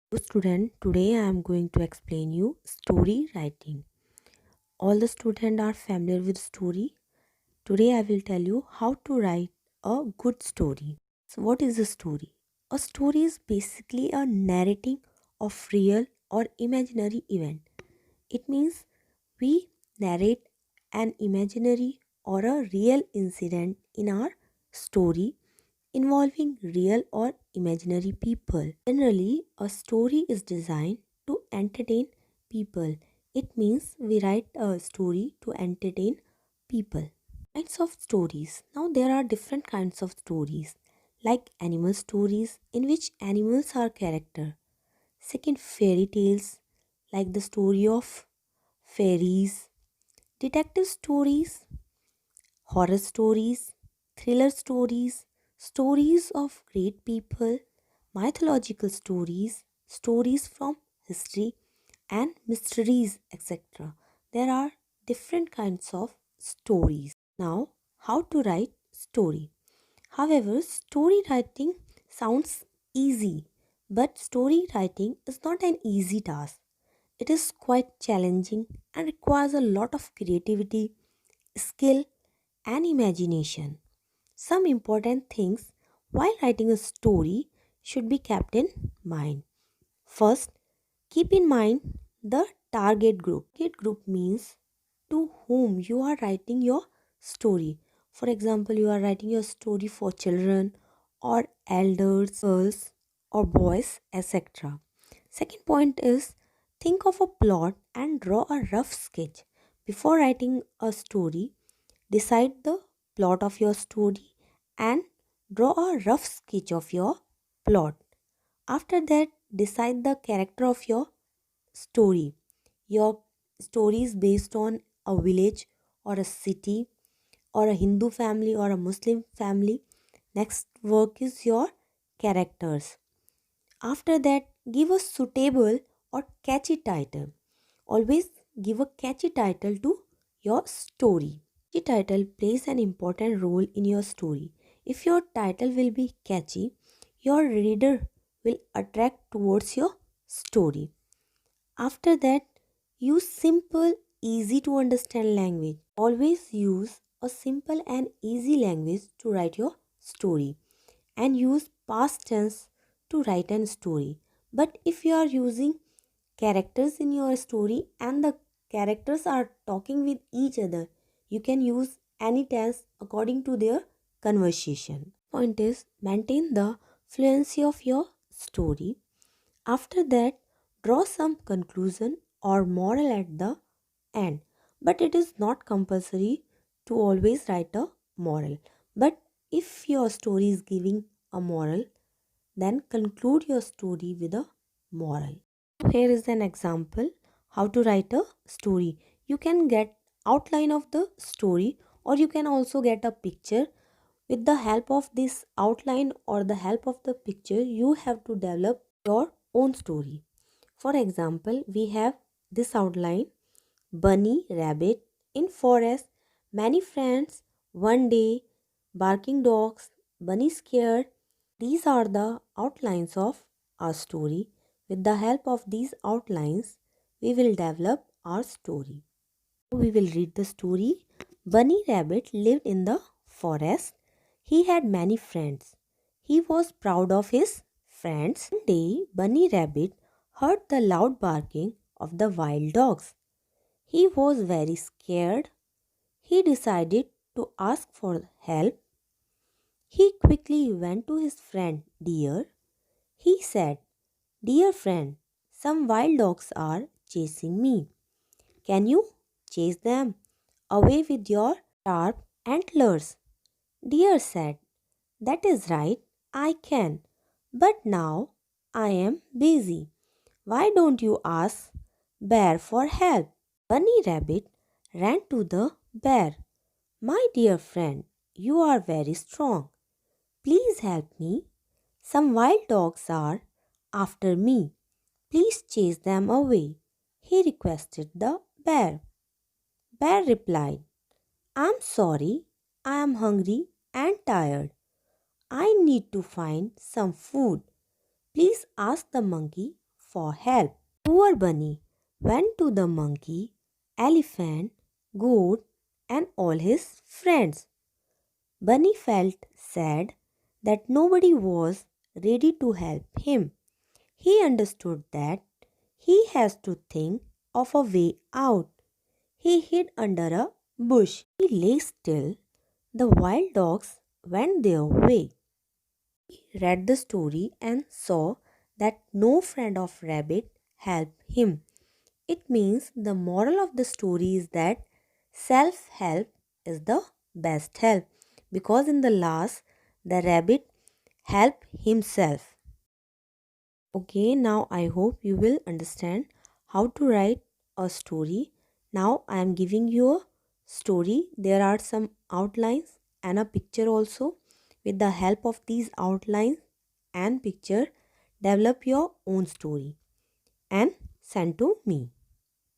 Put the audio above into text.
So student, today I am going to explain you story writing. All the students are familiar with story. Today I will tell you how to write a good story. So what is a story? A story is basically a narrating of real or imaginary event. It means we narrate an imaginary or a real incident in our story involving real or imaginary people. Generally, a story is designed to entertain people. It means we write a story to entertain people. Kinds of stories. Now, there are different kinds of stories, like animal stories, in which animals are character. Second, fairy tales, like the story of fairies. Detective stories, horror stories, thriller stories, stories of great people, mythological stories, stories from history, and mysteries, etc. There are different kinds of stories. Now, how to write story? However, story writing sounds easy, but story writing is not an easy task. It is quite challenging and requires a lot of creativity, skill, and imagination. Some important things while writing a story should be kept in mind. First, keep in mind the target group. Target group means to whom you are writing your story. For example, you are writing your story for children or elders, girls or boys, etc. Second point is think of a plot and draw a rough sketch. Before writing a story, decide the plot of your story and draw a rough sketch of your plot. After that, decide the character of your story. Your story is based on a village or a city or a Hindu family or a Muslim family. Next work is your characters. After that, give a suitable or catchy title. Always give a catchy title to your story. Catchy title plays an important role in your story. If your title will be catchy, your reader will attract towards your story. After that, use simple, easy to understand language. Always use a simple and easy language to write your story and use past tense to write an story. But if you are using characters in your story and the characters are talking with each other, you can use any tense according to their conversation. Point is maintain the fluency of your story. After that, draw some conclusion or moral at the end. But it is not compulsory to always write a moral. But if your story is giving a moral, then conclude your story with a moral. Here is an example how to write a story. You can get outline of the story or you can also get a picture. With the help of this outline or the help of the picture, you have to develop your own story. For example, we have this outline: bunny, rabbit, in forest, many friends, one day, barking dogs, bunny scared. These are the outlines of our story. With the help of these outlines, we will develop our story. We will read the story. Bunny Rabbit lived in the forest. He had many friends. He was proud of his friends. One day, Bunny Rabbit heard the loud barking of the wild dogs. He was very scared. He decided to ask for help. He quickly went to his friend Deer. He said, "Dear friend, some wild dogs are chasing me. Can you chase them away with your sharp antlers?" Deer said, "That is right, I can. But now I am busy. Why don't you ask Bear for help?" Bunny Rabbit ran to the bear. "My dear friend, you are very strong. Please help me. Some wild dogs are after me. Please chase them away," he requested the bear. Bear replied, "I'm sorry, I am hungry and tired. I need to find some food. Please ask the monkey for help. Poor bunny went to the monkey, elephant, goat, and all his friends. Bunny felt sad that nobody was ready to help him. He understood that he has to think of a way out. He hid under a bush. He lay still. The wild dogs went their way. He read the story and saw that no friend of rabbit helped him. It means the moral of the story is that self help is the best help, because in the last the rabbit helped himself. Okay, now I hope you will understand how to write a story. Now I am giving you a story. There are some outlines and a picture also. With the help of these outlines and picture, develop your own story and send to me.